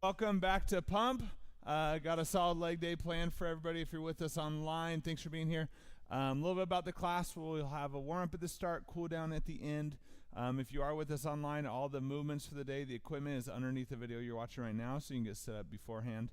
Welcome back to Pump. Got a solid leg day planned for everybody. If you're with us online, thanks for being here. A little bit about the class. We'll have a warm-up at the start, cool down at the end. If you are with us online, all the movements for the day, the equipment is underneath the video you're watching right now, so you can get set up beforehand.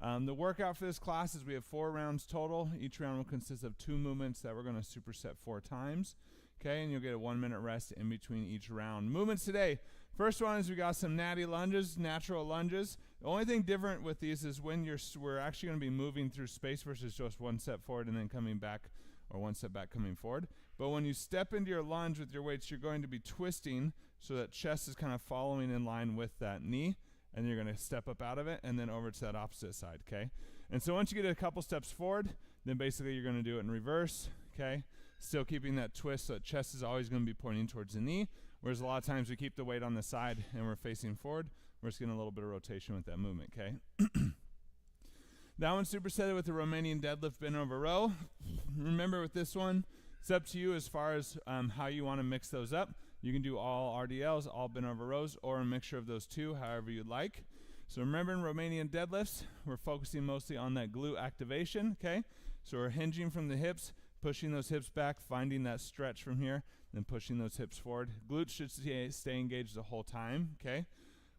The workout for this class is we have 4 rounds total. Each round will consist of 2 movements that we're going to superset 4 times. Okay, and you'll get a 1-minute rest in between each round. Movements today. First one is we got some Natty Lunges, natural lunges. The only thing different with these is when we're actually going to be moving through space versus just 1 step forward and then coming back, or 1 step back coming forward. But when you step into your lunge with your weights, you're going to be twisting so that chest is kind of following in line with that knee, and you're going to step up out of it and then over to that opposite side, okay? And so once you get a couple steps forward, then basically you're going to do it in reverse, okay? Still keeping that twist so that chest is always going to be pointing towards the knee, whereas a lot of times we keep the weight on the side and we're facing forward. We're just getting a little bit of rotation with that movement, okay? That one's supersetted with the Romanian deadlift bent over row. Remember with this one, it's up to you as far as how you want to mix those up. You can do all RDLs, all bent over rows, or a mixture of those two, however you'd like. So remember in Romanian deadlifts, we're focusing mostly on that glute activation, okay? So we're hinging from the hips, pushing those hips back, finding that stretch from here, then pushing those hips forward. Glutes should stay engaged the whole time, okay?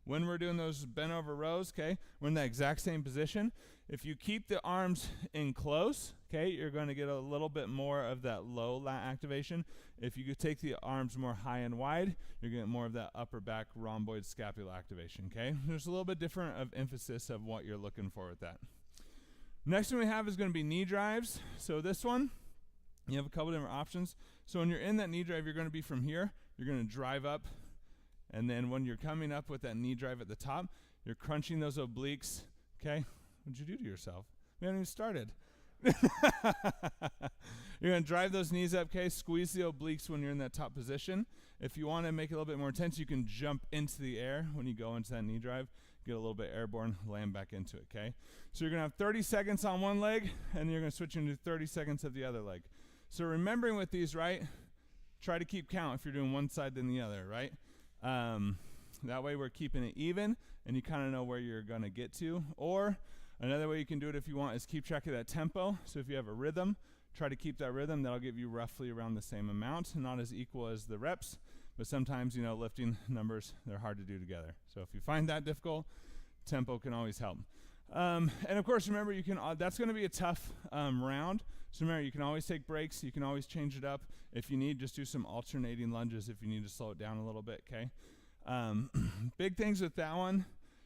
When we're doing those bent over rows, okay, we're in that exact same position. If you keep the arms in close, okay, you're going to get a little bit more of that low lat activation. If you could take the arms more high and wide, you're getting more of that upper back rhomboid scapula activation, okay? There's a little bit different of emphasis of what you're looking for with that. Next one we have is going to be knee drives. So this one, you have a couple different options. So when you're in that knee drive, you're going to be from here. You're going to drive up. And then when you're coming up with that knee drive at the top, you're crunching those obliques. Okay? What'd you do to yourself? We haven't even started. You're going to drive those knees up, okay? Squeeze the obliques when you're in that top position. If you want to make it a little bit more intense, you can jump into the air when you go into that knee drive. Get a little bit airborne, land back into it, okay? So you're going to have 30 seconds on one leg, and you're going to switch into 30 seconds of the other leg. So remembering with these, right, try to keep count if you're doing one side then the other, right? That way we're keeping it even, and you kind of know where you're going to get to. Or another way you can do it if you want is keep track of that tempo. So if you have a rhythm, try to keep that rhythm. That'll give you roughly around the same amount, not as equal as the reps. But sometimes, you know, lifting numbers, they're hard to do together. So if you find that difficult, tempo can always help. And of course, remember, you can. That's going to be a tough round. So remember, you can always take breaks. You can always change it up. If you need, just do some alternating lunges if you need to slow it down a little bit, okay? Big things with that one.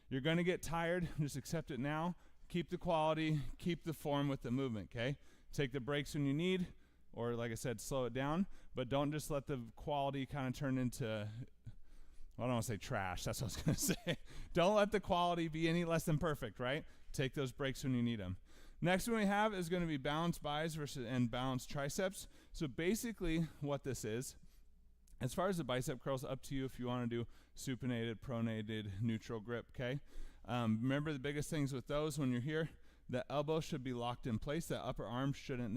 You're going to get tired. Just accept it now. Keep the quality. Keep the form with the movement, okay? Take the breaks when you need, or like I said, slow it down. But don't just let the quality kind of turn into, well, I don't want to say trash. That's what I was going to say. Don't let the quality be any less than perfect, right? Take those breaks when you need them. Next one we have is going to be balanced bis and balanced triceps. So basically what this is, as far as the bicep curls, up to you if you want to do supinated, pronated, neutral grip, okay? Remember the biggest things with those when you're here, the elbow should be locked in place. That upper arm shouldn't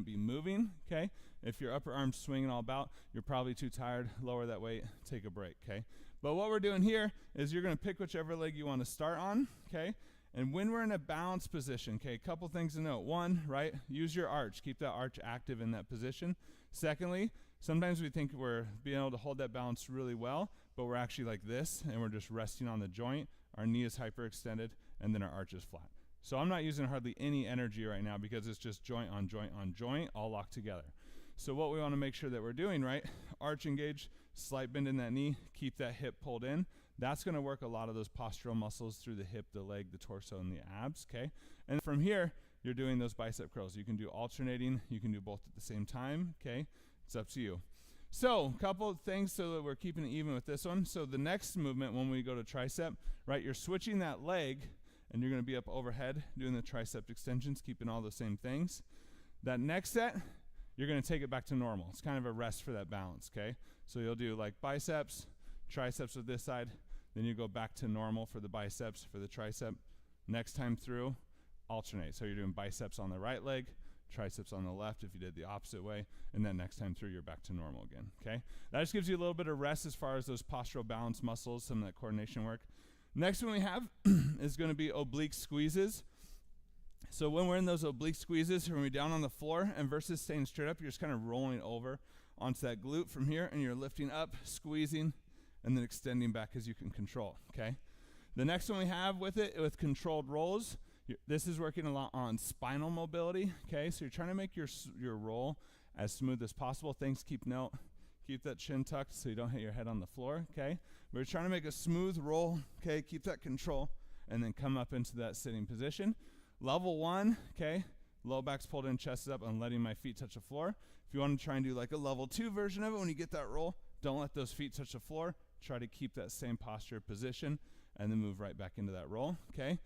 be moving, okay? If your upper arm's swinging all about, you're probably too tired. Lower that weight, take a break, okay? But what we're doing here is you're going to pick whichever leg you want to start on, okay? And when we're in a balanced position, okay, a couple things to note. One, right, use your arch. Keep that arch active in that position. Secondly, sometimes we think we're being able to hold that balance really well, but we're actually like this, and we're just resting on the joint. Our knee is hyperextended, and then our arch is flat. So I'm not using hardly any energy right now because it's just joint on joint on joint, all locked together. So what we want to make sure that we're doing, right, arch engaged, slight bend in that knee, keep that hip pulled in. That's going to work a lot of those postural muscles through the hip, the leg, the torso, and the abs, okay? And from here, you're doing those bicep curls. You can do alternating. You can do both at the same time, okay? It's up to you. So a couple of things so that we're keeping it even with this one. So the next movement when we go to tricep, right, you're switching that leg, and you're going to be up overhead doing the tricep extensions, keeping all the same things. That next set, you're going to take it back to normal. It's kind of a rest for that balance, okay? So you'll do like biceps, triceps with this side, then you go back to normal for the biceps, for the tricep. Next time through, alternate. So you're doing biceps on the right leg, triceps on the left if you did the opposite way, and then next time through you're back to normal again, okay? That just gives you a little bit of rest as far as those postural balance muscles, some of that coordination work. Next one we have is going to be oblique squeezes. So when we're in those oblique squeezes, when we're down on the floor, and versus staying straight up, you're just kind of rolling over onto that glute from here, and you're lifting up, squeezing, and then extending back as you can control, okay? The next one we have with controlled rolls, this is working a lot on spinal mobility, okay? So you're trying to make your roll as smooth as possible. Things keep that chin tucked so you don't hit your head on the floor, okay? We're trying to make a smooth roll, okay? Keep that control, and then come up into that sitting position. Level 1, okay? Low back's pulled in, chest is up, and letting my feet touch the floor. If you want to try and do like a level 2 version of it, when you get that roll, don't let those feet touch the floor. Try to keep that same posture position, and then move right back into that roll, okay?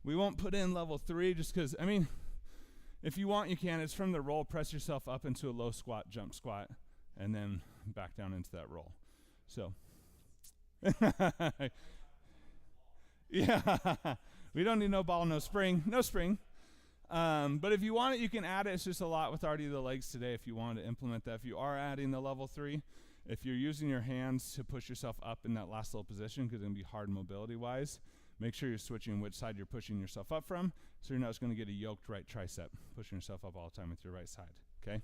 We won't put in level 3 just because, I mean, if you want, you can. It's from the roll. Press yourself up into a low squat, jump squat, and then back down into that roll. So, yeah, we don't need no ball, no spring. But if you want it, you can add it. It's just a lot with already the legs today if you want to implement that. If you are adding the level 3, if you're using your hands to push yourself up in that last little position, because it's going to be hard mobility-wise, make sure you're switching which side you're pushing yourself up from, so you're not just going to get a yoked right tricep, pushing yourself up all the time with your right side, okay?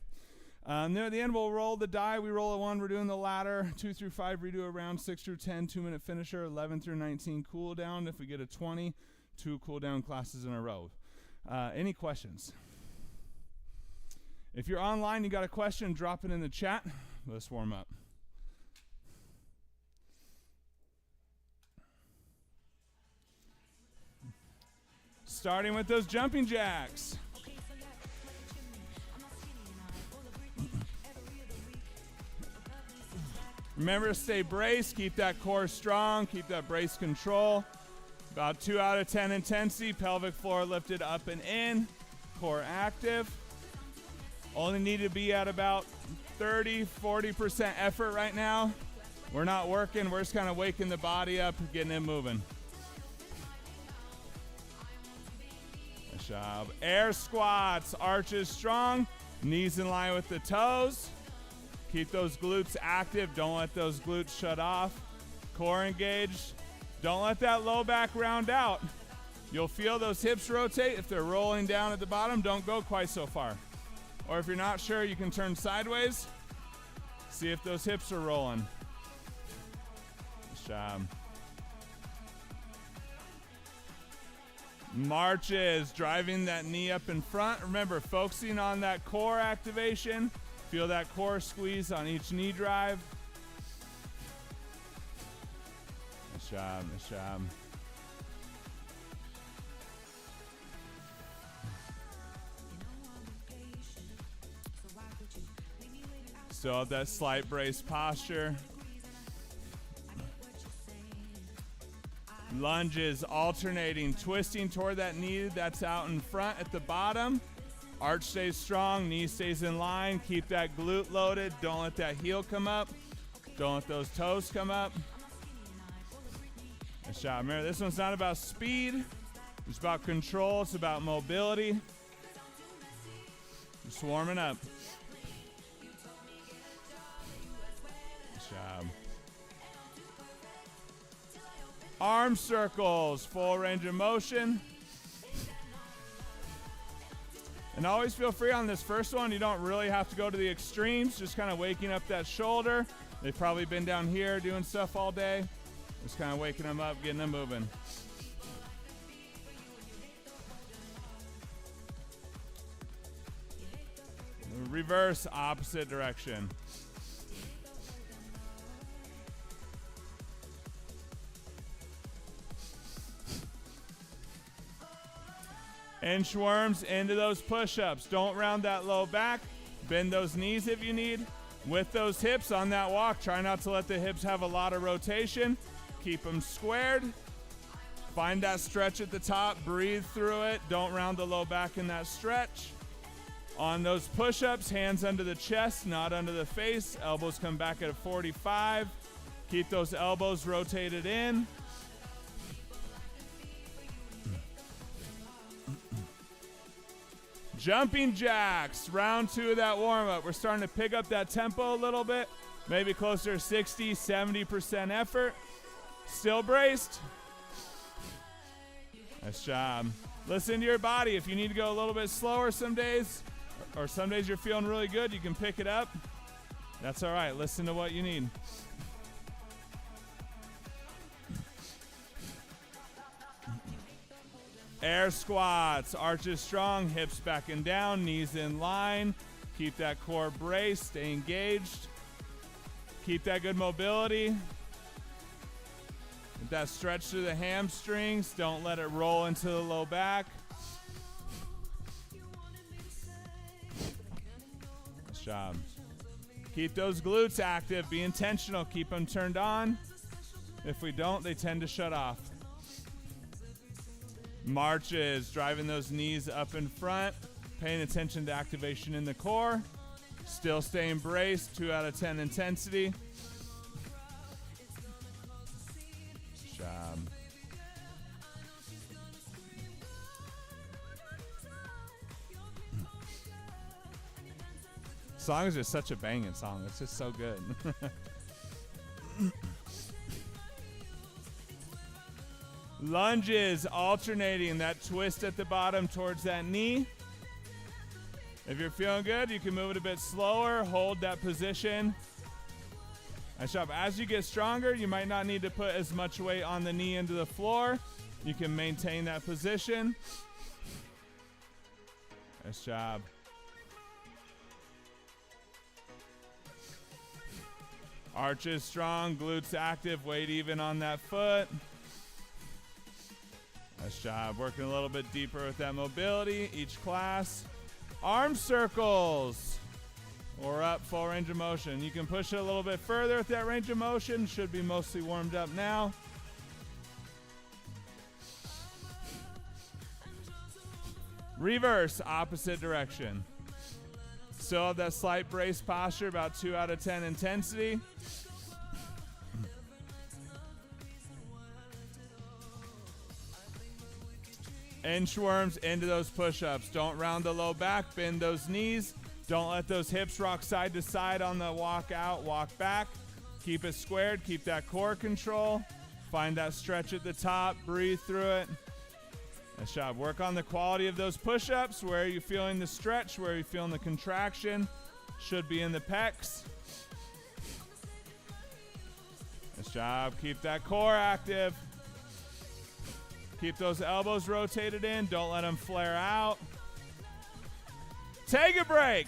There at the end, we'll roll the die. We roll a 1, we're doing the ladder. 2 through 5, redo a round. 6 through 10, 2-minute finisher. 11 through 19, cool down. If we get a 20, 2 cool down classes in a row. Any questions? If you're online, you got a question, drop it in the chat. Let's warm up. Starting with those jumping jacks. Remember to stay braced, keep that core strong, keep that brace control. About 2 out of 10 intensity, pelvic floor lifted up and in, core active. Only need to be at about 30-40% effort right now. We're not working, we're just kind of waking the body up, getting it moving. Nice job. Air squats, arches strong, knees in line with the toes. Keep those glutes active. Don't let those glutes shut off. Core engaged. Don't let that low back round out. You'll feel those hips rotate. If they're rolling down at the bottom, don't go quite so far. Or if you're not sure, you can turn sideways. See if those hips are rolling. Nice job. Marches, driving that knee up in front. Remember, focusing on that core activation. Feel that core squeeze on each knee drive. Nice job, nice job. Still have that slight brace posture. Lunges, alternating, twisting toward that knee that's out in front at the bottom. Arch stays strong, knee stays in line. Keep that glute loaded. Don't let that heel come up. Don't let those toes come up. Nice job. Remember, this one's not about speed. It's about control. It's about mobility. Just warming up. Nice job. Arm circles, full range of motion. And always feel free on this first one. You don't really have to go to the extremes. Just kind of waking up that shoulder. They've probably been down here doing stuff all day. Just kind of waking them up, getting them moving. Reverse, opposite direction. Inchworms into those push-ups. Don't round that low back. Bend those knees if you need. With those hips on that walk, try not to let the hips have a lot of rotation. Keep them squared. Find that stretch at the top. Breathe through it. Don't round the low back in that stretch. On those push-ups, hands under the chest, not under the face. Elbows come back at a 45. Keep those elbows rotated in. Jumping jacks, round 2 of that warm-up. We're starting to pick up that tempo a little bit, maybe closer to 60, 70% effort. Still braced. Nice job. Listen to your body. If you need to go a little bit slower some days, or some days you're feeling really good, you can pick it up. That's all right. Listen to what you need. Air squats. Arches strong, hips back and down, knees in line. Keep that core braced, stay engaged. Keep that good mobility. Get that stretch through the hamstrings. Don't let it roll into the low back. Nice job. Keep those glutes active. Be intentional. Keep them turned on. If we don't, they tend to shut off. Marches, driving those knees up in front. Paying attention to activation in the core. Still staying braced. 2 out of 10 intensity. Good job. Song is just such a banging song. It's just so good. Lunges, alternating that twist at the bottom towards that knee. If you're feeling good, you can move it a bit slower. Hold that position. Nice job. As you get stronger, you might not need to put as much weight on the knee into the floor. You can maintain that position. Nice job. Arches strong, glutes active, weight even on that foot. Nice job. Working a little bit deeper with that mobility each class. Arm circles. Or up, full range of motion. You can push it a little bit further with that range of motion. Should be mostly warmed up now. Reverse, opposite direction. Still have that slight brace posture, about 2 out of 10 intensity. Inchworms into those push-ups. Don't round the low back, bend those knees. Don't let those hips rock side to side on the walk out, walk back. Keep it squared, keep that core control. Find that stretch at the top, breathe through it. Nice job. Work on the quality of those push-ups. Where are you feeling the stretch? Where are you feeling the contraction? Should be in the pecs. Nice job. Keep that core active. Keep those elbows rotated in. Don't let them flare out. Take a break.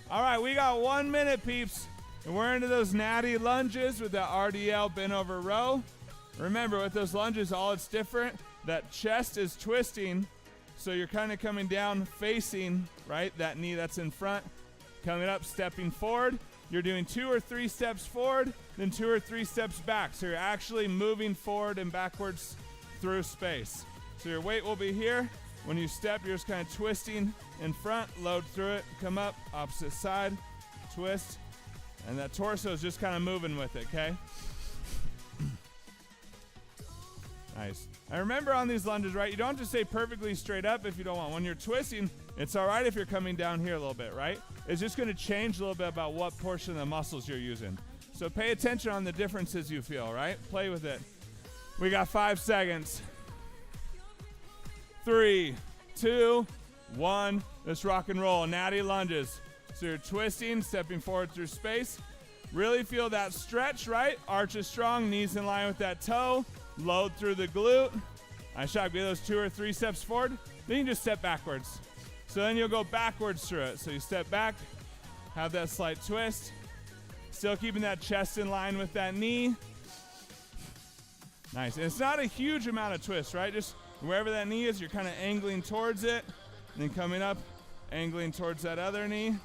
All right, we got 1 minute, peeps. And we're into those natty lunges with that RDL bent over row. Remember, with those lunges, all it's different. That chest is twisting, so you're kind of coming down facing, right? That knee that's in front. Coming up, stepping forward. You're doing 2 or 3 steps forward, then 2 or 3 steps back. So you're actually moving forward and backwards through space. So your weight will be here. When you step, you're just kind of twisting in front, load through it, come up, opposite side, twist, and that torso is just kind of moving with it, okay? Nice. And remember on these lunges, right, you don't have to stay perfectly straight up if you don't want. When you're twisting, it's all right if you're coming down here a little bit, right? It's just going to change a little bit about what portion of the muscles you're using. So pay attention on the differences you feel, right? Play with it. We got 5 seconds. 3, 2, 1. Let's rock and roll. Natty lunges. So you're twisting, stepping forward through space. Really feel that stretch, right? Arches strong, knees in line with that toe. Load through the glute. Nice job. Get those 2 or 3 steps forward. Then you just step backwards. So then you'll go backwards through it. So you step back, have that slight twist. Still keeping that chest in line with that knee. Nice. And it's not a huge amount of twist, right? Just wherever that knee is, you're kind of angling towards it. And then coming up, angling towards that other knee.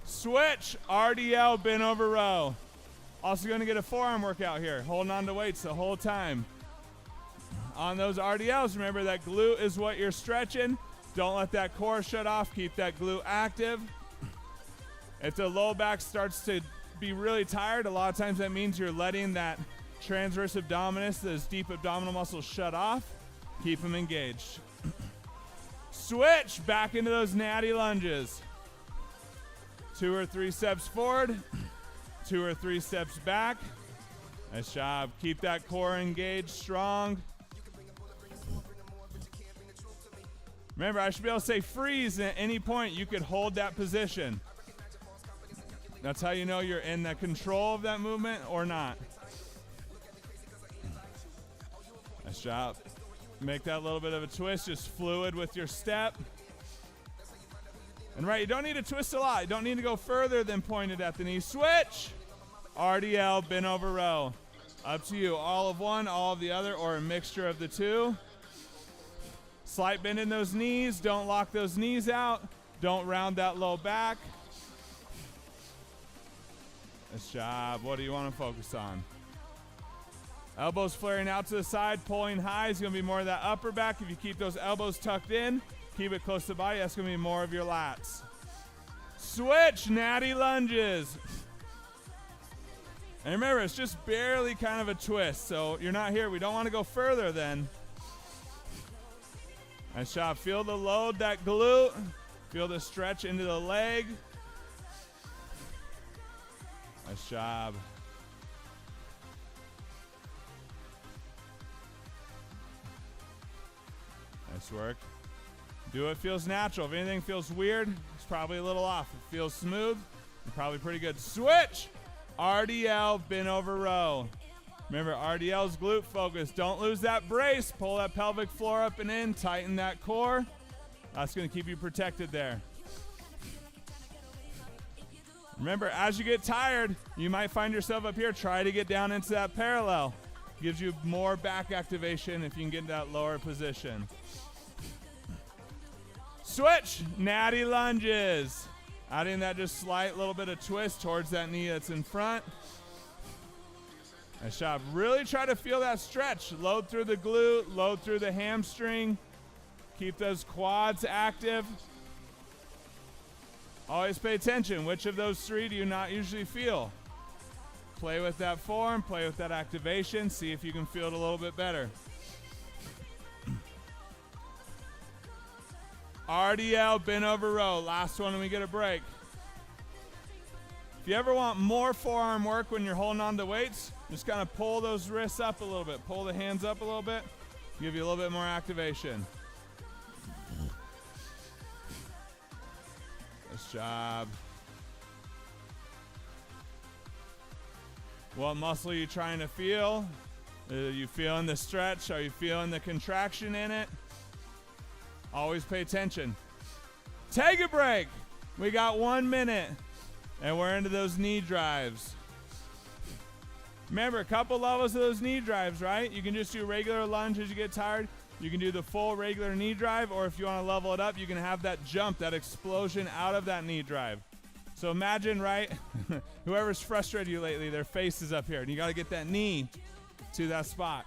Switch. RDL, bent over row. Also going to get a forearm workout here. Holding on to weights the whole time. On those RDLs, remember that glute is what you're stretching. Don't let that core shut off. Keep that glute active. If the low back starts to be really tired, a lot of times that means you're letting that transverse abdominis, those deep abdominal muscles, shut off. Keep them engaged. Switch back into those natty lunges. 2 or 3 steps forward, 2 or 3 steps back. Nice job. Keep that core engaged, strong. Remember, I should be able to say freeze at any point. You could hold that position. That's how you know you're in the control of that movement or not. Nice job. Make that little bit of a twist, just fluid with your step. And right, you don't need to twist a lot. You don't need to go further than pointed at the knee. Switch. RDL, bend over row. Up to you. All of one, all of the other, or a mixture of the two. Slight bend in those knees. Don't lock those knees out. Don't round that low back. Nice job. What do you want to focus on? Elbows flaring out to the side, pulling high is going to be more of that upper back. If you keep those elbows tucked in, keep it close to the body, that's going to be more of your lats. Switch, natty lunges. And remember, it's just barely kind of a twist, so you're not here. We don't want to go further then. Nice job. Feel the load, that glute. Feel the stretch into the leg. Nice job. Nice work. Do what feels natural. If anything feels weird, it's probably a little off. If it feels smooth, you're probably pretty good. Switch. RDL, bend over row. Remember, RDL's glute focus. Don't lose that brace. Pull that pelvic floor up and in. Tighten that core. That's going to keep you protected there. Remember, as you get tired, you might find yourself up here. Try to get down into that parallel. Gives you more back activation if you can get in that lower position. Switch, natty lunges. Adding that just slight little bit of twist towards that knee that's in front. Nice job. Really try to feel that stretch. Load through the glute, load through the hamstring. Keep those quads active. Always pay attention. Which of those three do you not usually feel? Play with that form, play with that activation, see if you can feel it a little bit better. RDL, bend over row. Last one and we get a break. If you ever want more forearm work when you're holding on to weights, just kind of pull those wrists up a little bit. Pull the hands up a little bit. Give you a little bit more activation. Nice job. What muscle are you trying to feel? Are you feeling the stretch? Are you feeling the contraction in it? Always pay attention. Take a break. We got 1 minute, and we're into those knee drives. Remember, a couple levels of those knee drives, right? You can just do regular lunge as you get tired. You can do the full regular knee drive, or if you want to level it up, you can have that jump, that explosion out of that knee drive. So imagine, right, whoever's frustrated you lately, their face is up here, and you got to get that knee to that spot.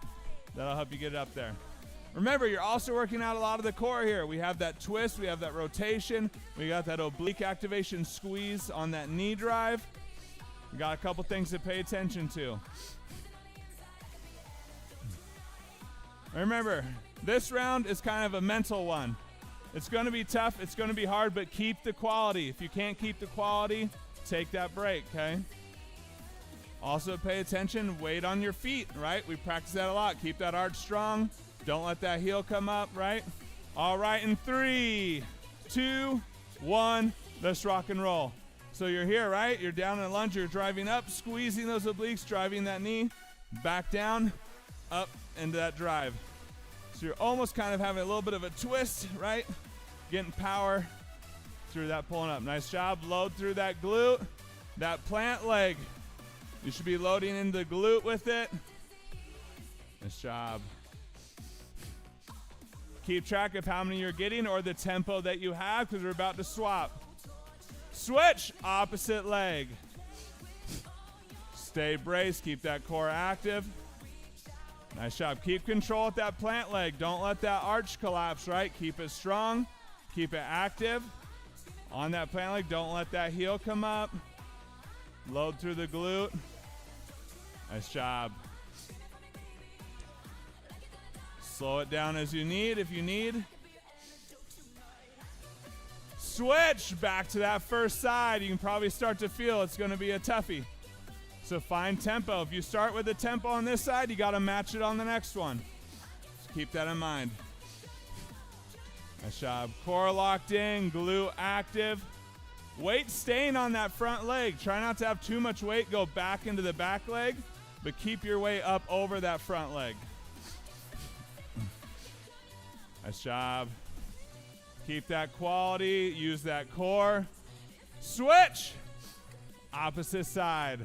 That'll help you get it up there. Remember, you're also working out a lot of the core here. We have that twist, we have that rotation, we got that oblique activation squeeze on that knee drive. We got a couple things to pay attention to. Remember, this round is kind of a mental one. It's going to be tough, it's going to be hard, but keep the quality. If you can't keep the quality, take that break, okay? Also pay attention, weight on your feet, right? We practice that a lot. Keep that arch strong. Don't let that heel come up, right? All right, in 3, 2, 1, let's rock and roll. So you're here, right? You're down in a lunge, you're driving up, squeezing those obliques, driving that knee, back down, up into that drive. So you're almost kind of having a little bit of a twist, right? Getting power through that pulling up. Nice job. Load through that glute, that plant leg. You should be loading into the glute with it. Nice job. Keep track of how many you're getting or the tempo that you have because we're about to swap. Switch, opposite leg. Stay braced, keep that core active. Nice job. Keep control with that plant leg. Don't let that arch collapse, right? Keep it strong, keep it active. On that plant leg, don't let that heel come up. Load through the glute. Nice job. Slow it down as you need, if you need. Switch back to that first side. You can probably start to feel it's going to be a toughie. So find tempo. If you start with the tempo on this side, you got to match it on the next one. So keep that in mind. Nice job. Core locked in, glute active. Weight staying on that front leg. Try not to have too much weight go back into the back leg, but keep your weight up over that front leg. Nice job. Keep that quality. Use that core. Switch. Opposite side.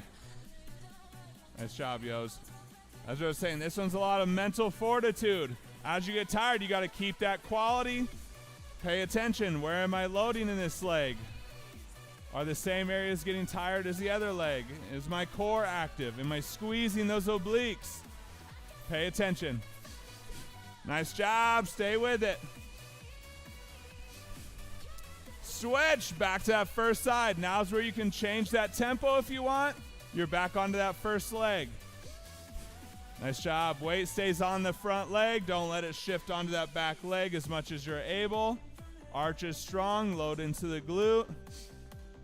Nice job, yos. As I was saying, this one's a lot of mental fortitude. As you get tired, you got to keep that quality. Pay attention. Where am I loading in this leg? Are the same areas getting tired as the other leg? Is my core active? Am I squeezing those obliques? Pay attention. Nice job. Stay with it. Switch back to that first side. Now's where you can change that tempo if you want. You're back onto that first leg. Nice job. Weight stays on the front leg. Don't let it shift onto that back leg as much as you're able. Arch is strong. Load into the glute.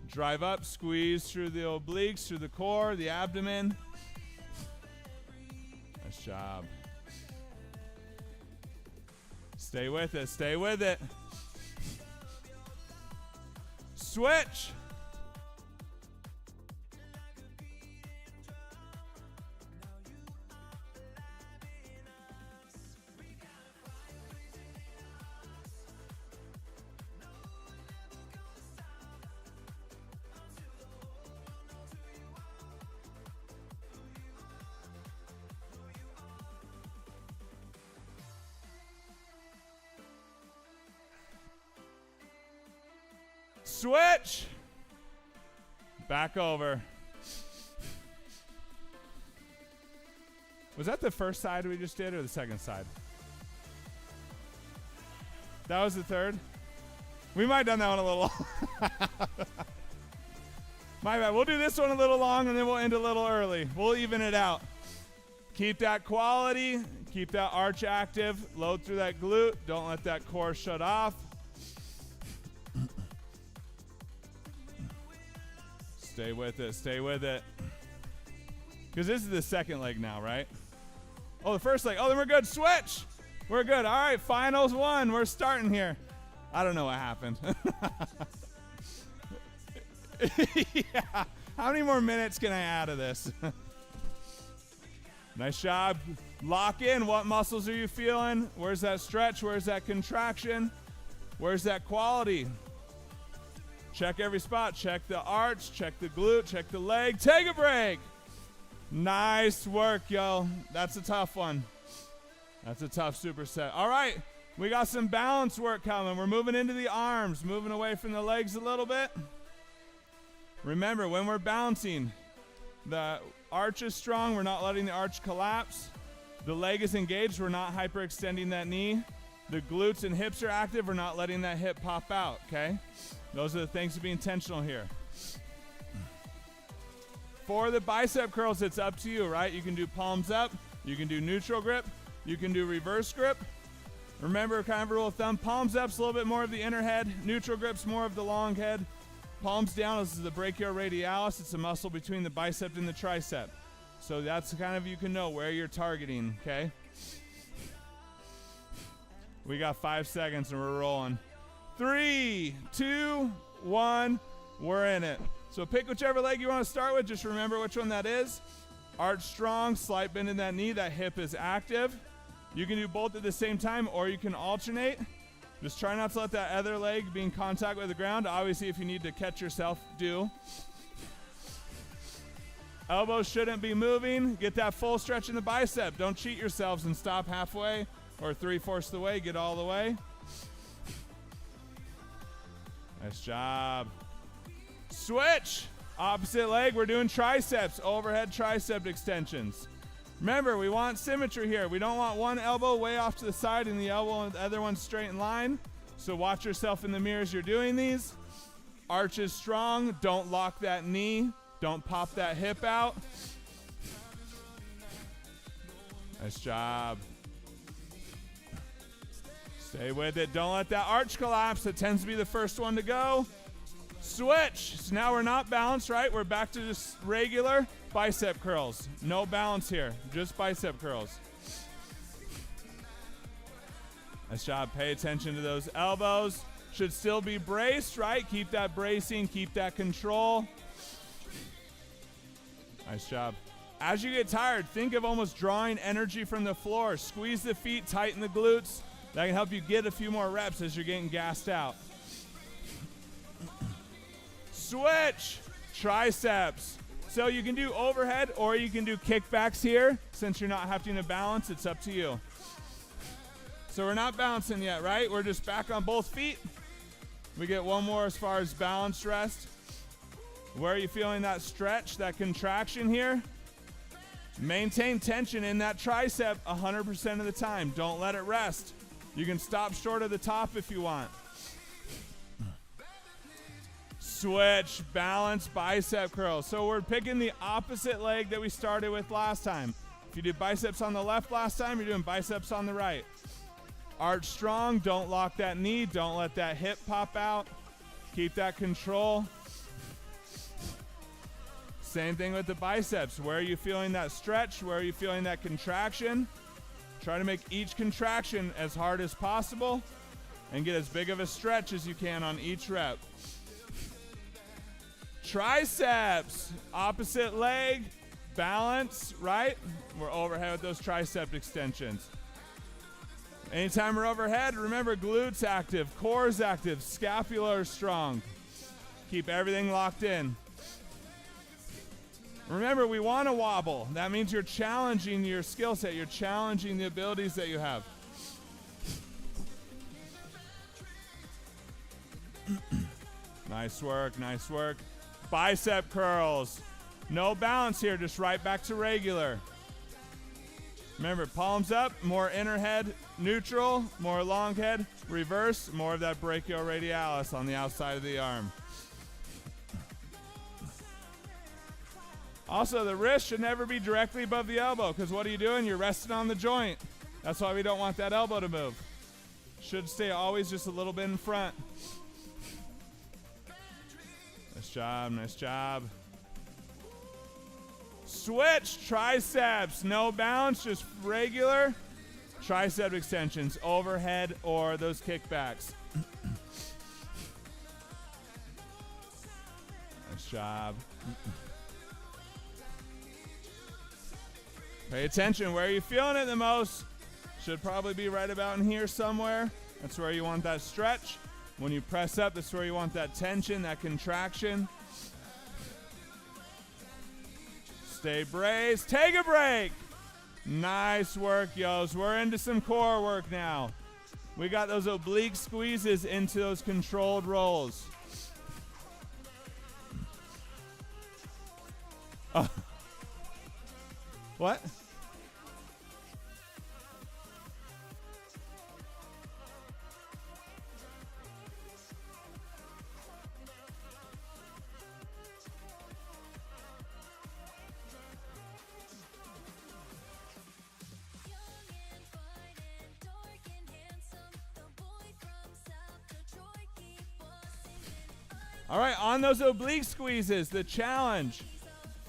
Drive up. Squeeze through the obliques, through the core, the abdomen. Nice job. Stay with it. Stay with it. Switch. Switch. Back over. Was that the first side we just did or the second side? That was the third? We might have done that one a little long. My bad. We'll do this one a little long and then we'll end a little early. We'll even it out. Keep that quality. Keep that arch active. Load through that glute. Don't let that core shut off. Stay with it. Stay with it. Because this is the second leg now, right? Oh, the first leg. Oh, then we're good. Switch. We're good. All right, finals one. We're starting here. I don't know what happened. Yeah. How many more minutes can I add to this? Nice job. Lock in. What muscles are you feeling? Where's that stretch? Where's that contraction? Where's that quality? Check every spot. Check the arch. Check the glute. Check the leg. Take a break. Nice work, yo. That's a tough one. That's a tough superset. All right. We got some balance work coming. We're moving into the arms, moving away from the legs a little bit. Remember, when we're bouncing, the arch is strong. We're not letting the arch collapse. The leg is engaged. We're not hyperextending that knee. The glutes and hips are active. We're not letting that hip pop out, okay? Those are the things to be intentional here. For the bicep curls, it's up to you, right? You can do palms up. You can do neutral grip. You can do reverse grip. Remember, kind of a rule of thumb, palms up's a little bit more of the inner head. Neutral grip's more of the long head. Palms down is the brachioradialis. It's a muscle between the bicep and the tricep. So that's kind of, you can know where you're targeting, okay? We got 5 seconds and we're rolling. 3, 2, 1, we're in it. So pick whichever leg you want to start with. Just remember which one that is. Arch strong, slight bend in that knee. That hip is active. You can do both at the same time or you can alternate. Just try not to let that other leg be in contact with the ground. Obviously, if you need to catch yourself, do. Elbows shouldn't be moving. Get that full stretch in the bicep. Don't cheat yourselves and stop halfway or 3/4 of the way. Get all the way. Nice job. Switch. Opposite leg. We're doing triceps. Overhead tricep extensions. Remember, we want symmetry here. We don't want one elbow way off to the side and the elbow and the other one straight in line. So watch yourself in the mirror as you're doing these. Arch is strong. Don't lock that knee. Don't pop that hip out. Nice job. Stay with it. Don't let that arch collapse. It tends to be the first one to go. Switch. So now we're not balanced, right? We're back to just regular bicep curls. No balance here, just bicep curls. Nice job. Pay attention to those elbows. Should still be braced, right? Keep that bracing, keep that control. Nice job. As you get tired, think of almost drawing energy from the floor. Squeeze the feet, tighten the glutes. That can help you get a few more reps as you're getting gassed out. Switch. Triceps. So you can do overhead or you can do kickbacks here. Since you're not having to balance, it's up to you. So we're not balancing yet, right? We're just back on both feet. We get one more as far as balanced rest. Where are you feeling that stretch, that contraction here? Maintain tension in that tricep 100% of the time. Don't let it rest. You can stop short of the top if you want. Switch, balance, bicep curls. So we're picking the opposite leg that we started with last time. If you did biceps on the left last time, you're doing biceps on the right. Arch strong, don't lock that knee, don't let that hip pop out. Keep that control. Same thing with the biceps. Where are you feeling that stretch? Where are you feeling that contraction? Try to make each contraction as hard as possible and get as big of a stretch as you can on each rep. Triceps, opposite leg, balance, right? We're overhead with those tricep extensions. Anytime we're overhead, remember glutes active, core is active, scapula is strong. Keep everything locked in. Remember, we want to wobble. That means you're challenging your skill set. You're challenging the abilities that you have. Nice work, nice work. Bicep curls. No balance here, just right back to regular. Remember, palms up, more inner head, neutral, more long head, reverse, more of that brachioradialis on the outside of the arm. Also, the wrist should never be directly above the elbow, because what are you doing? You're resting on the joint. That's why we don't want that elbow to move. Should stay always just a little bit in front. Nice job, nice job. Switch, triceps. No balance, just regular tricep extensions, overhead or those kickbacks. Nice job. Pay attention. Where are you feeling it the most? Should probably be right about in here somewhere. That's where you want that stretch. When you press up, that's where you want that tension, that contraction. Stay braced. Take a break. Nice work, yos. We're into some core work now. We got those oblique squeezes into those controlled rolls. Oh. What? All right, on those oblique squeezes, the challenge.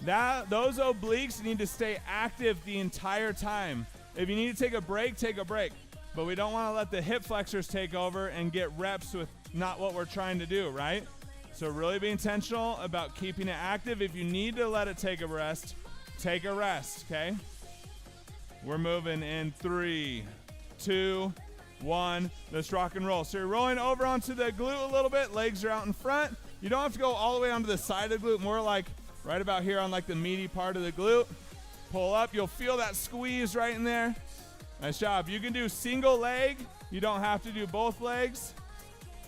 Those obliques need to stay active the entire time. If you need to take a break, take a break. But we don't want to let the hip flexors take over and get reps with not what we're trying to do, right? So really be intentional about keeping it active. If you need to let it take a rest, okay? We're moving in 3, 2, 1. Let's rock and roll. So you're rolling over onto the glute a little bit. Legs are out in front. You don't have to go all the way onto the side of the glute, more like right about here on like the meaty part of the glute. Pull up. You'll feel that squeeze right in there. Nice job. You can do single leg. You don't have to do both legs.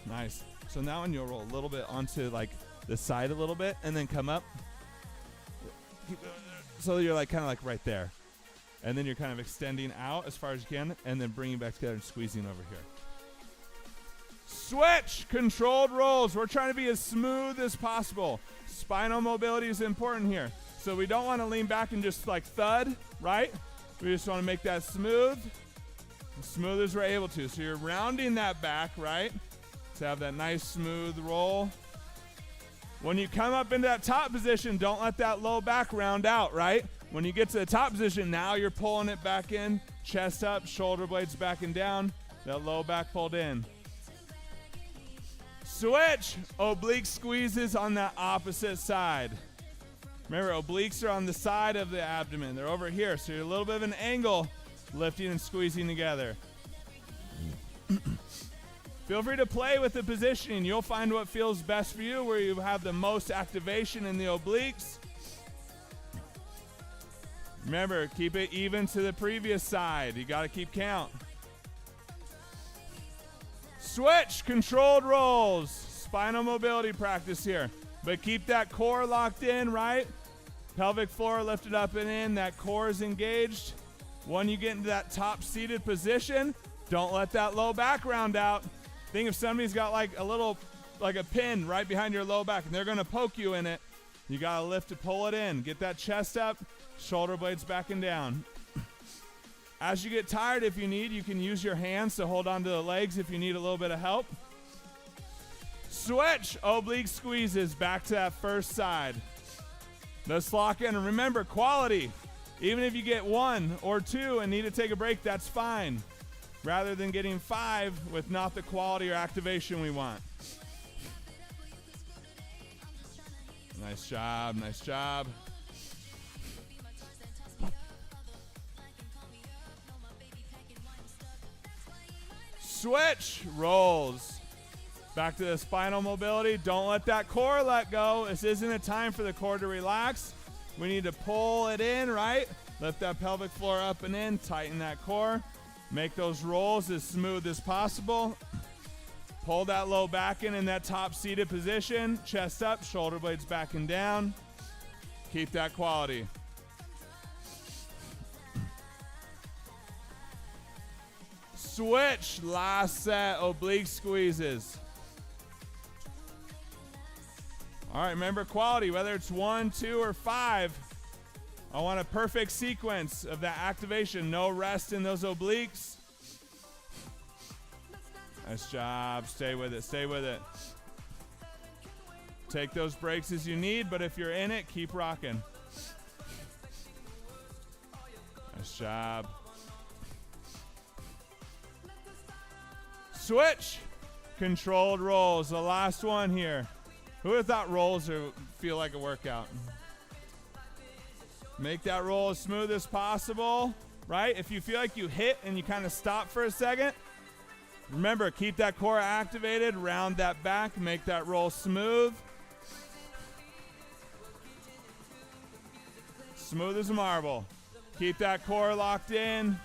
Nice. So now when you'll roll a little bit onto like the side a little bit and then come up. So you're like kind of like right there. And then you're kind of extending out as far as you can and then bringing back together and squeezing over here. Switch, controlled rolls. We're trying to be as smooth as possible. Spinal mobility is important here. So we don't want to lean back and just like thud, right? We just want to make that smooth, as smooth as we're able to. So you're rounding that back, right? To have that nice smooth roll. When you come up into that top position, don't let that low back round out, right? When you get to the top position, now you're pulling it back in, chest up, shoulder blades back and down, that low back pulled in. Switch, oblique squeezes on that opposite side. Remember, obliques are on the side of the abdomen. They're over here, so you're a little bit of an angle, lifting and squeezing together. Feel free to play with the positioning. You'll find what feels best for you, where you have the most activation in the obliques. Remember, keep it even to the previous side. You got to keep count. Switch, controlled rolls. Spinal mobility practice here. But keep that core locked in, right? Pelvic floor lifted up and in. That core is engaged. When you get into that top seated position, don't let that low back round out. Think if somebody's got like a pin right behind your low back and they're going to poke you in it, you got to lift to pull it in. Get that chest up, shoulder blades back and down. As you get tired, if you need, you can use your hands to hold onto the legs if you need a little bit of help. Switch, oblique squeezes back to that first side. Let's lock in. And remember, quality. Even if you get 1 or 2 and need to take a break, that's fine. Rather than getting 5 with not the quality or activation we want. Nice job, nice job. Switch, rolls. Back to the spinal mobility. Don't let that core let go. This isn't a time for the core to relax. We need to pull it in, right? Lift that pelvic floor up and in. Tighten that core. Make those rolls as smooth as possible. Pull that low back in that top seated position. Chest up, shoulder blades back and down. Keep that quality. Switch, last set, oblique squeezes. All right, remember quality, whether it's 1, 2, or 5. I want a perfect sequence of that activation. No rest in those obliques. Nice job. Stay with it. Stay with it. Take those breaks as you need, but if you're in it, keep rocking. Nice job. Switch. Controlled rolls. The last one here. Who would have thought rolls feel like a workout? Make that roll as smooth as possible, right? If you feel like you hit and you kind of stop for a second, remember, keep that core activated, round that back, make that roll smooth. Smooth as a marble. Keep that core locked in.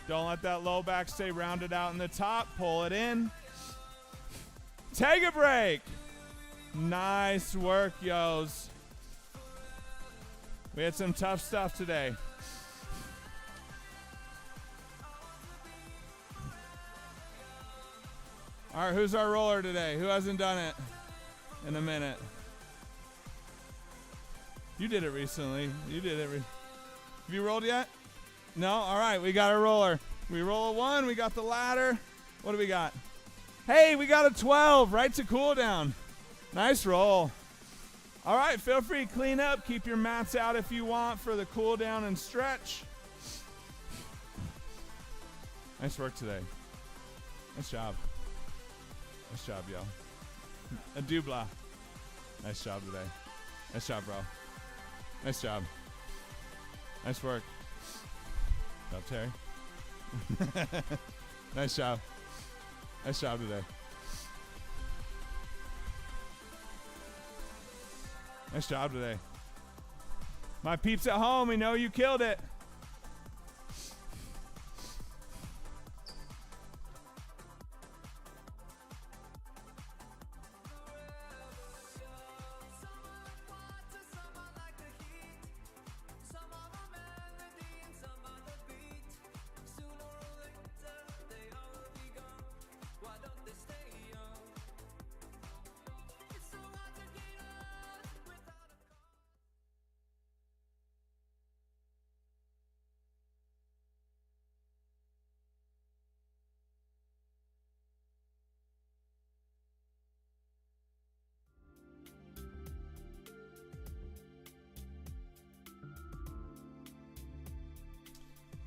Don't let that low back stay rounded out in the top. Pull it in. Take a break. Nice work, yos. We had some tough stuff today. All right, who's our roller today? Who hasn't done it in a minute? You did it recently. You did it. Have you rolled yet? No? All right, we got a roller. We roll a 1. We got the ladder. What do we got? Hey, we got a 12 right to cool down. Nice roll. All right, feel free to clean up. Keep your mats out if you want for the cool down and stretch. Nice work today. Nice job. Nice job, yo. A doubla. Nice job today. Nice job, bro. Nice job. Nice work. Good job, Terry. Nice job. Nice job today. Nice job today. My peeps at home, we know you killed it.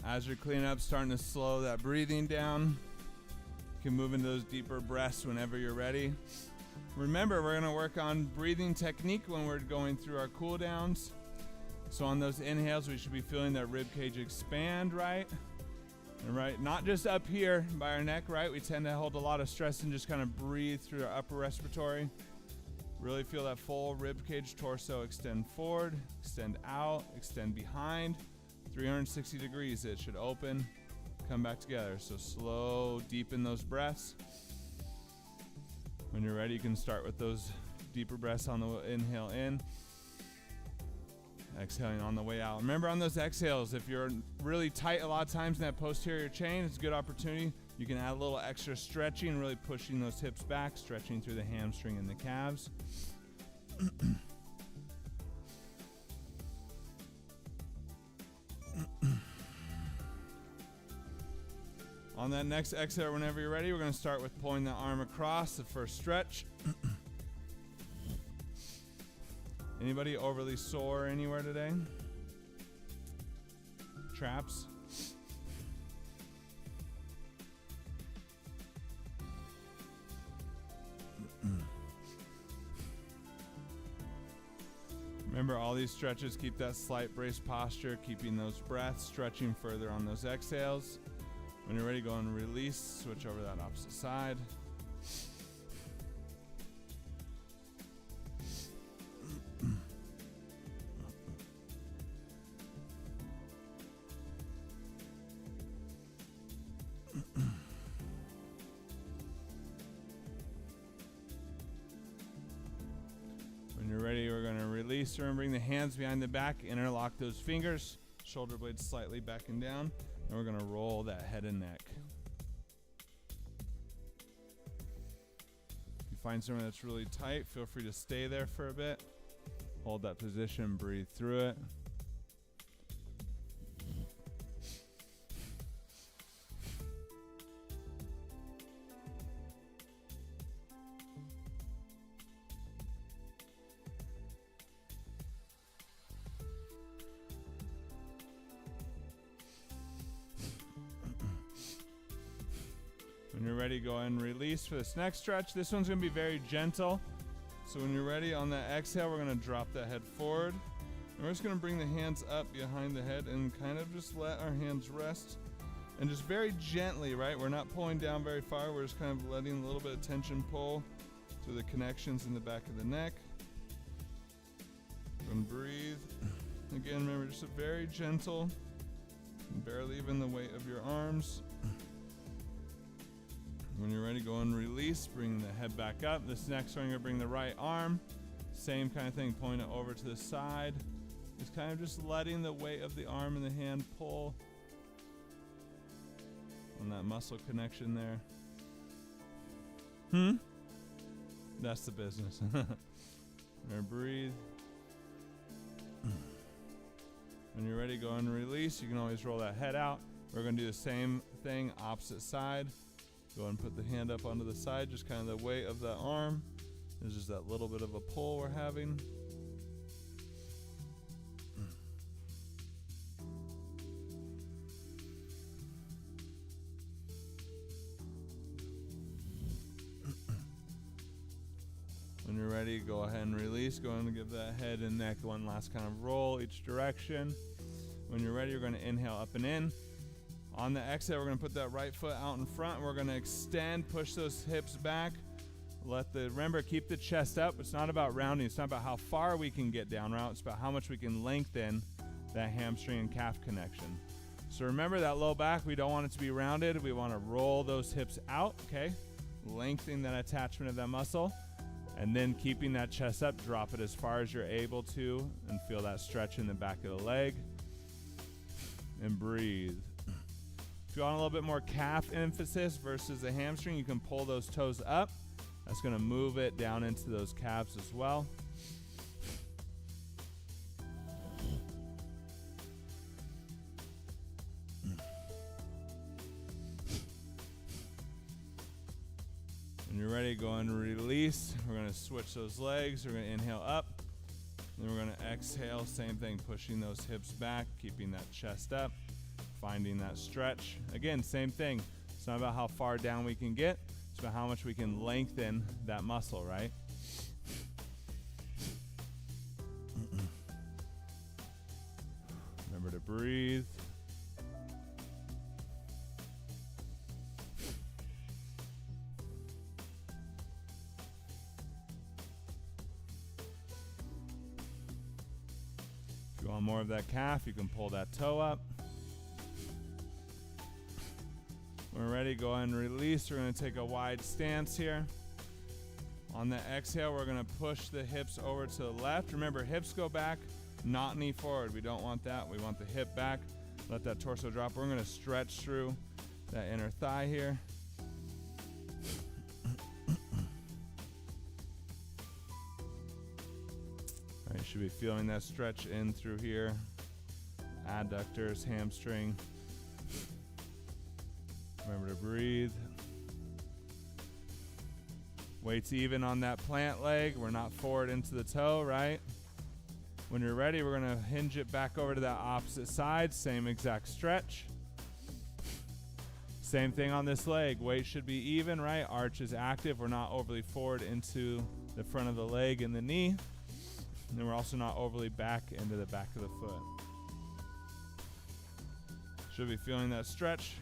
As you're cleaning up, starting to slow that breathing down. You can move into those deeper breaths whenever you're ready. Remember, we're going to work on breathing technique when we're going through our cool downs. So on those inhales, we should be feeling that rib cage expand, right? And right, not just up here by our neck, right? We tend to hold a lot of stress and just kind of breathe through our upper respiratory. Really feel that full rib cage, torso extend forward, extend out, extend behind. 360 degrees, it should open, come back together. So slow, deepen those breaths. When you're ready, you can start with those deeper breaths on the inhale in. Exhaling on the way out. Remember on those exhales, if you're really tight a lot of times in that posterior chain, it's a good opportunity. You can add a little extra stretching, really pushing those hips back, stretching through the hamstring and the calves. On that next exhale, whenever you're ready, we're going to start with pulling the arm across, the first stretch. Anybody overly sore anywhere today? Traps? Remember, all these stretches keep that slight brace posture, keeping those breaths, stretching further on those exhales. When you're ready, go and release, switch over that opposite side. When you're ready, we're going to release. Remember, bring the hands behind the back, interlock those fingers, shoulder blades slightly back and down, and we're going to roll that head and neck. If you find somewhere that's really tight, feel free to stay there for a bit. Hold that position, breathe through it. When you're ready, go ahead and release for this next stretch. This one's going to be very gentle. So when you're ready, on that exhale, we're going to drop that head forward. And we're just going to bring the hands up behind the head and kind of just let our hands rest. And just very gently, right? We're not pulling down very far. We're just kind of letting a little bit of tension pull through the connections in the back of the neck. And breathe. Again, remember, just a very gentle, barely even the weight of your arms. When you're ready, go and release, bring the head back up. This next one, you're gonna bring the right arm. Same kind of thing, point it over to the side. Just kind of just letting the weight of the arm and the hand pull on that muscle connection there. That's the business. Breathe. When you're ready, go and release. You can always roll that head out. We're gonna do the same thing, opposite side. Go ahead and put the hand up onto the side, just kind of the weight of that arm. There's just that little bit of a pull we're having. When you're ready, go ahead and release. Go ahead and give that head and neck one last kind of roll each direction. When you're ready, you're going to inhale up and in. On the exhale, we're going to put that right foot out in front. We're going to extend, push those hips back. Remember, keep the chest up. It's not about rounding. It's not about how far we can get down route. It's about how much we can lengthen that hamstring and calf connection. So remember that low back, we don't want it to be rounded. We want to roll those hips out, okay? Lengthening that attachment of that muscle. And then keeping that chest up, drop it as far as you're able to and feel that stretch in the back of the leg. And breathe. If you want a little bit more calf emphasis versus the hamstring, you can pull those toes up. That's going to move it down into those calves as well. When you're ready, go and release. We're going to switch those legs. We're going to inhale up. Then we're going to exhale. Same thing, pushing those hips back, keeping that chest up. finding that stretch. Again, same thing. It's not about how far down we can get. It's about how much we can lengthen that muscle, right? Remember to breathe. If you want more of that calf, you can pull that toe up. When we're ready, go ahead and release. We're going to take a wide stance here. On the exhale, we're going to push the hips over to the left. Remember, hips go back, not knee forward. We don't want that. We want the hip back. Let that torso drop. We're going to stretch through that inner thigh here. All right, you should be feeling that stretch in through here. Adductors, hamstring. Remember to breathe. Weight's even on that plant leg. We're not forward into the toe, right? When you're ready, we're going to hinge it back over to that opposite side. Same exact stretch. Same thing on this leg. Weight should be even, right? Arch is active. We're not overly forward into the front of the leg and the knee. And then we're also not overly back into the back of the foot. Should be feeling that stretch.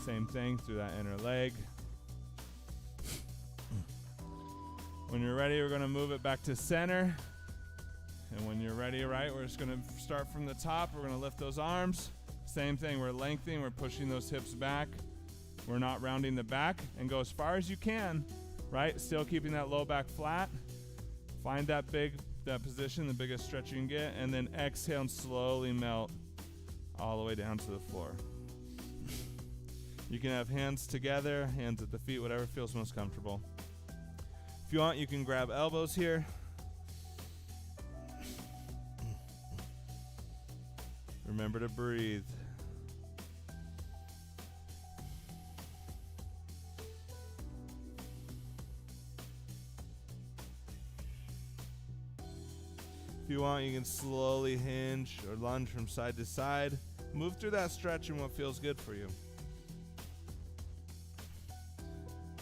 Same thing through that inner leg. When you're ready, we're going to move it back to center. And when you're ready, right, we're just going to start from the top. We're going to lift those arms. Same thing. We're lengthening. We're pushing those hips back. We're not rounding the back. And go as far as you can, right? Still keeping that low back flat. Find that position, the biggest stretch you can get. And then exhale and slowly melt all the way down to the floor. You can have hands together, hands at the feet, whatever feels most comfortable. If you want, you can grab elbows here. Remember to breathe. If you want, you can slowly hinge or lunge from side to side. Move through that stretch and what feels good for you.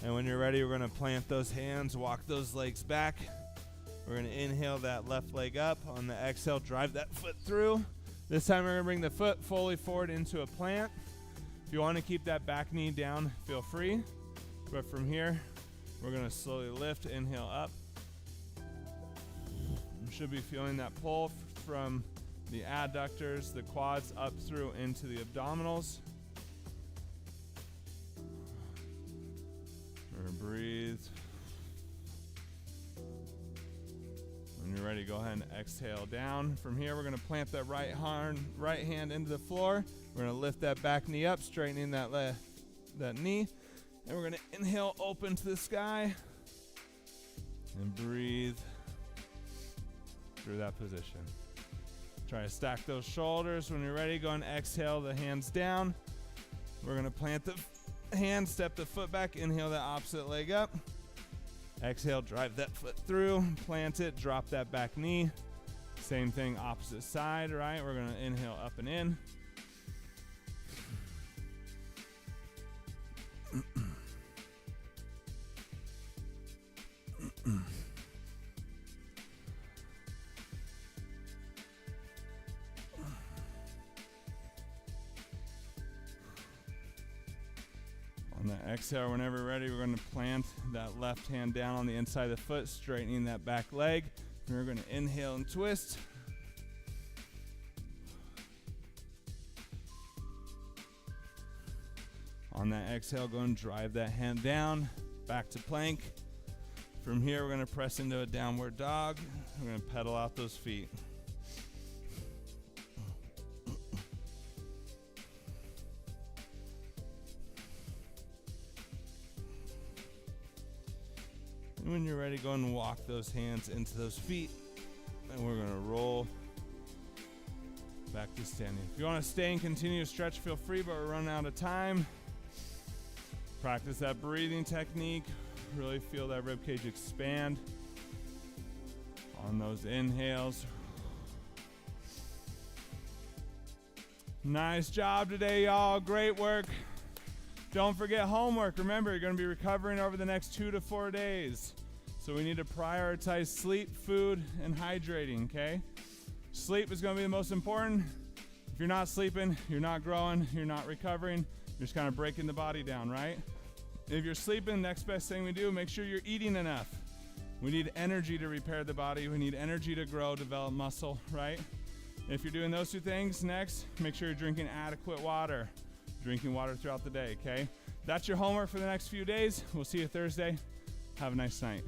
And when you're ready, we're going to plant those hands, walk those legs back. We're going to inhale that left leg up. On the exhale, drive that foot through. This time we're going to bring the foot fully forward into a plant. If you want to keep that back knee down, feel free. But from here, we're going to slowly lift, inhale up. You should be feeling that pull from the adductors, the quads up through into the abdominals. Breathe. When you're ready, go ahead and exhale down. From here, we're going to plant that right hand into the floor. We're going to lift that back knee up, straightening that knee. And we're going to inhale, open to the sky. And breathe through that position. Try to stack those shoulders. When you're ready, go and exhale the hands down. We're going to plant the hand, step the foot back, inhale that opposite leg up. Exhale, drive that foot through, plant it, drop that back knee. Same thing, opposite side, right? We're going to inhale up and in. On the exhale, whenever you're ready, we're going to plant that left hand down on the inside of the foot, straightening that back leg. And we're going to inhale and twist. On that exhale, go and drive that hand down, back to plank. From here, we're going to press into a downward dog. We're going to pedal out those feet. And when you're ready, go and walk those hands into those feet. And we're going to roll back to standing. If you want to stay and continue to stretch, feel free, but we're running out of time. Practice that breathing technique. Really feel that ribcage expand on those inhales. Nice job today, y'all. Great work. Don't forget homework. Remember, you're going to be recovering over the next 2 to 4 days. So we need to prioritize sleep, food, and hydrating, okay? Sleep is going to be the most important. If you're not sleeping, you're not growing, you're not recovering, you're just kind of breaking the body down, right? If you're sleeping, next best thing we do, make sure you're eating enough. We need energy to repair the body. We need energy to grow, develop muscle, right? If you're doing those two things, next, make sure you're drinking adequate water. Drinking water throughout the day, okay? That's your homework for the next few days. We'll see you Thursday. Have a nice night.